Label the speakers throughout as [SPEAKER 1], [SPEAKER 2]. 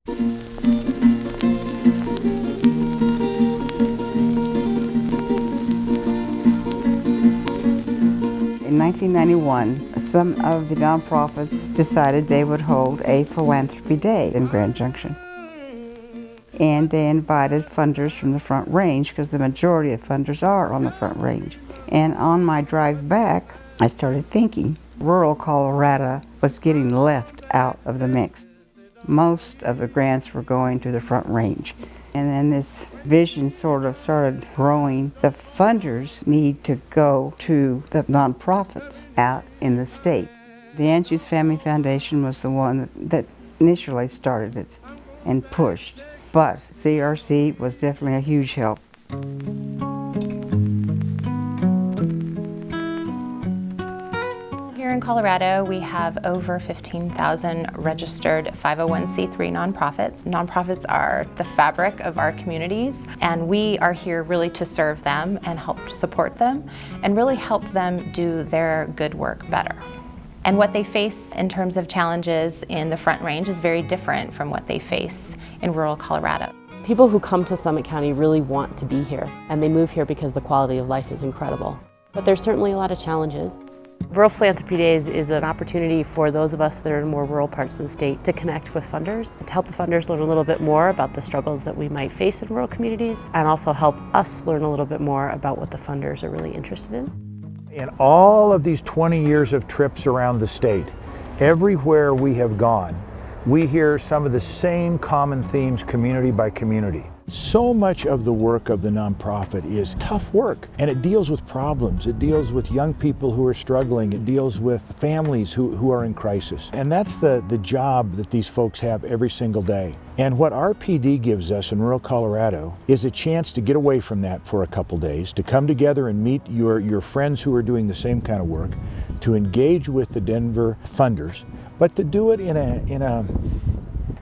[SPEAKER 1] In 1991, some of the nonprofits decided they would hold a Philanthropy Day in Grand Junction. And they invited funders from the Front Range, because the majority of funders are on the Front Range. And on my drive back, I started thinking rural Colorado was getting left out of the mix. Most of the grants were going to the Front Range. And then this vision sort of started growing. The funders need to go to the nonprofits out in the state. The ANSCHUTZ Family Foundation was the one that initially started it and pushed. But CRC was definitely a huge help.
[SPEAKER 2] Here in Colorado, we have over 15,000 registered 501c3 nonprofits. Nonprofits are the fabric of our communities, and we are here really to serve them and help support them and really help them do their good work better. And what they face in terms of challenges in the Front Range is very different from what they face in rural Colorado.
[SPEAKER 3] People who come to Summit County really want to be here, and they move here because the quality of life is incredible. But there's certainly a lot of challenges. Rural Philanthropy Days is an opportunity for those of us that are in more rural parts of the state to connect with funders, to help the funders learn a little bit more about the struggles that we might face in rural communities, and also help us learn a little bit more about what the funders are really interested in.
[SPEAKER 4] In all of these 20 years of trips around the state, everywhere we have gone, we hear some of the same common themes community by community. So much of the work of the nonprofit is tough work, and it deals with problems. It deals with young people who are struggling. It deals with families who are in crisis. And that's the job that these folks have every single day. And what RPD gives us in rural Colorado is a chance to get away from that for a couple days, to come together and meet your friends who are doing the same kind of work, to engage with the Denver funders, but to do it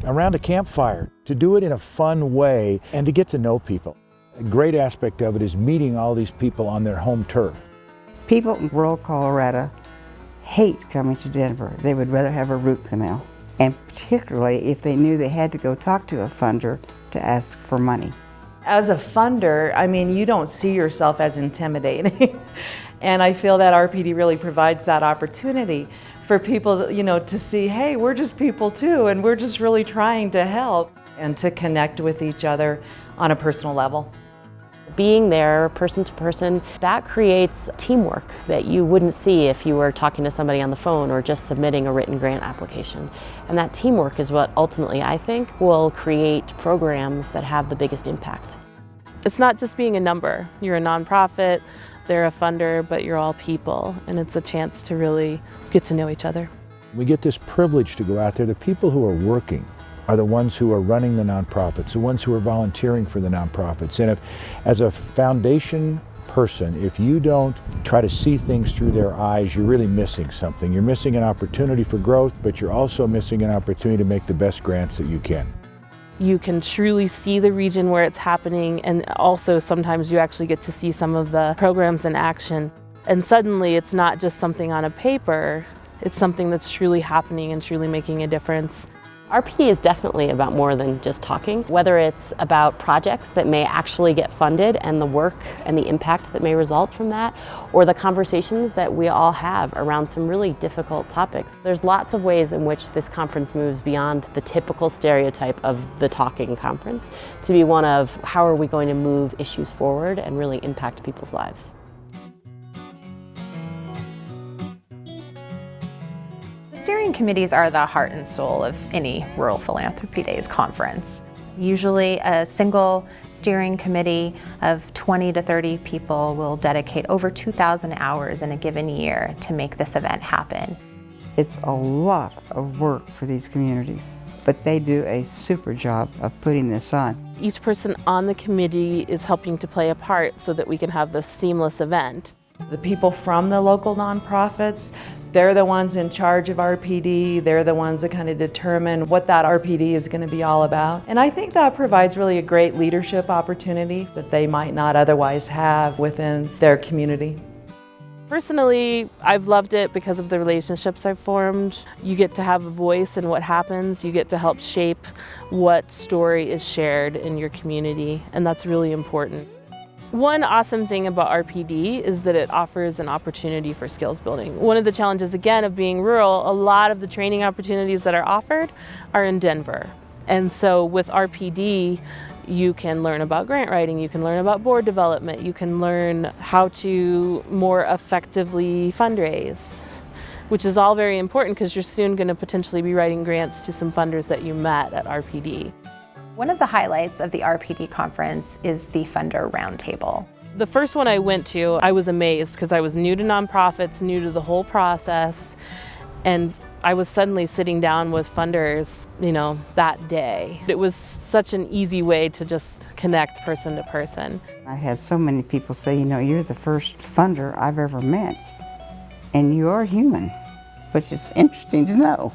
[SPEAKER 4] around a campfire, to do it in a fun way, and to get to know people. A great aspect of it is meeting all these people on their home turf.
[SPEAKER 1] People in rural Colorado hate coming to Denver. They would rather have a root canal, and particularly if they knew they had to go talk to a funder to ask for money.
[SPEAKER 5] As a funder, I mean, you don't see yourself as intimidating. And I feel that RPD really provides that opportunity for people, to see, hey, we're just people too, and we're just really trying to help and to connect with each other on a personal level.
[SPEAKER 3] Being there person to person, that creates teamwork that you wouldn't see if you were talking to somebody on the phone or just submitting a written grant application. And that teamwork is what ultimately, I think, will create programs that have the biggest impact.
[SPEAKER 6] It's not just being a number. You're a nonprofit, they're a funder, but you're all people, and it's a chance to really get to know each other.
[SPEAKER 4] We get this privilege to go out there. The people who are working are the ones who are running the nonprofits, the ones who are volunteering for the nonprofits. And if, as a foundation person, if you don't try to see things through their eyes, you're really missing something. You're missing an opportunity for growth, but you're also missing an opportunity to make the best grants that you can.
[SPEAKER 6] You can truly see the region where it's happening, and also sometimes you actually get to see some of the programs in action. And suddenly it's not just something on a paper, it's something that's truly happening and truly making a difference.
[SPEAKER 3] RPD is definitely about more than just talking, whether it's about projects that may actually get funded and the work and the impact that may result from that, or the conversations that we all have around some really difficult topics. There's lots of ways in which this conference moves beyond the typical stereotype of the talking conference to be one of how are we going to move issues forward and really impact people's lives.
[SPEAKER 2] Steering committees are the heart and soul of any Rural Philanthropy Days conference. Usually a single steering committee of 20 to 30 people will dedicate over 2,000 hours in a given year to make this event happen.
[SPEAKER 1] It's a lot of work for these communities, but they do a super job of putting this on.
[SPEAKER 6] Each person on the committee is helping to play a part so that we can have this seamless event.
[SPEAKER 5] The people from the local nonprofits, they're the ones in charge of RPD. They're the ones that kind of determine what that RPD is going to be all about. And I think that provides really a great leadership opportunity that they might not otherwise have within their community.
[SPEAKER 6] Personally, I've loved it because of the relationships I've formed. You get to have a voice in what happens. You get to help shape what story is shared in your community, and that's really important. One awesome thing about RPD is that it offers an opportunity for skills building. One of the challenges, again, of being rural, a lot of the training opportunities that are offered are in Denver. And so with RPD, you can learn about grant writing, you can learn about board development, you can learn how to more effectively fundraise, which is all very important because you're soon going to potentially be writing grants to some funders that you met at RPD.
[SPEAKER 2] One of the highlights of the RPD conference is the Funder Roundtable.
[SPEAKER 6] The first one I went to, I was amazed because I was new to nonprofits, new to the whole process, and I was suddenly sitting down with funders, that day. It was such an easy way to just connect person to person.
[SPEAKER 1] I had so many people say, you're the first funder I've ever met, and you are human, which is interesting to know.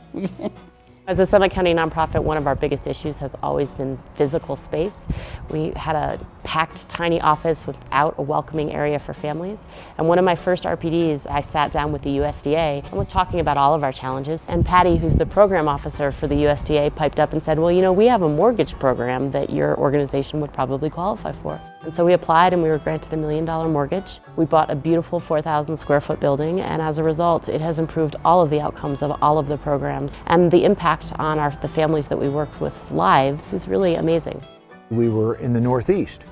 [SPEAKER 3] As a Summit County nonprofit, one of our biggest issues has always been physical space. We had a packed, tiny office without a welcoming area for families. And one of my first RPDs, I sat down with the USDA and was talking about all of our challenges. And Patty, who's the program officer for the USDA, piped up and said, well, we have a mortgage program that your organization would probably qualify for. And so we applied and we were granted $1 million mortgage. We bought a beautiful 4,000 square foot building, and as a result, it has improved all of the outcomes of all of the programs. And the impact on the families that we work with lives is really amazing.
[SPEAKER 4] We were in the Northeast,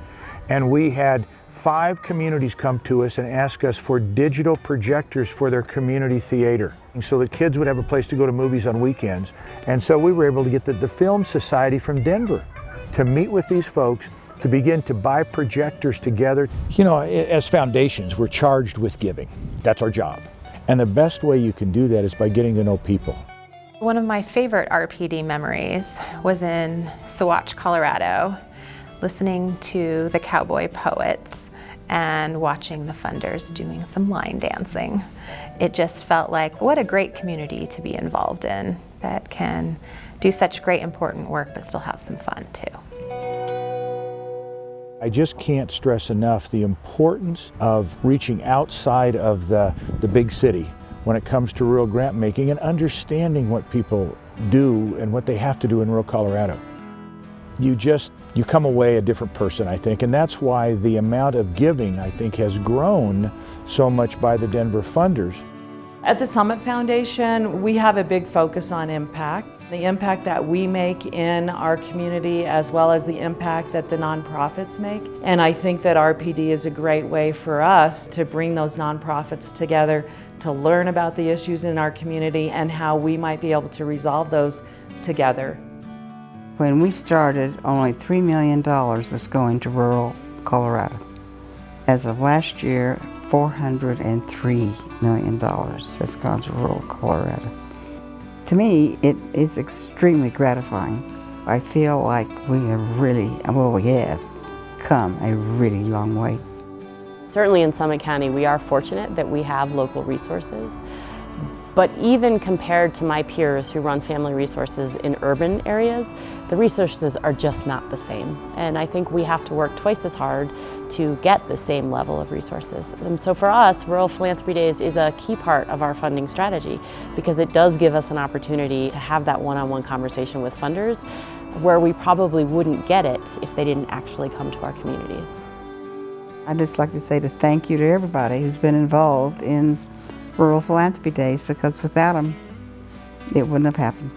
[SPEAKER 4] and we had 5 communities come to us and ask us for digital projectors for their community theater, so that kids would have a place to go to movies on weekends. And so we were able to get the Film Society from Denver to meet with these folks to begin to buy projectors together. As foundations, we're charged with giving. That's our job. And the best way you can do that is by getting to know people.
[SPEAKER 2] One of my favorite RPD memories was in Saguache, Colorado, listening to the cowboy poets and watching the funders doing some line dancing. It just felt like, what a great community to be involved in that can do such great important work but still have some fun too.
[SPEAKER 4] I just can't stress enough the importance of reaching outside of the big city when it comes to rural grant making and understanding what people do and what they have to do in rural Colorado. You come away a different person, I think, and that's why the amount of giving, I think, has grown so much by the Denver funders.
[SPEAKER 5] At the Summit Foundation, we have a big focus on impact. The impact that we make in our community as well as the impact that the nonprofits make. And I think that RPD is a great way for us to bring those nonprofits together to learn about the issues in our community and how we might be able to resolve those together.
[SPEAKER 1] When we started, only $3 million was going to rural Colorado. As of last year, $403 million has gone to rural Colorado. To me, it is extremely gratifying. I feel like we have come a really long way.
[SPEAKER 3] Certainly in Summit County, we are fortunate that we have local resources. But even compared to my peers who run family resources in urban areas, the resources are just not the same. And I think we have to work twice as hard to get the same level of resources. And so for us, Rural Philanthropy Days is a key part of our funding strategy because it does give us an opportunity to have that one-on-one conversation with funders where we probably wouldn't get it if they didn't actually come to our communities.
[SPEAKER 1] I'd just like to say thank you to everybody who's been involved in Rural Philanthropy Days, because without them, it wouldn't have happened.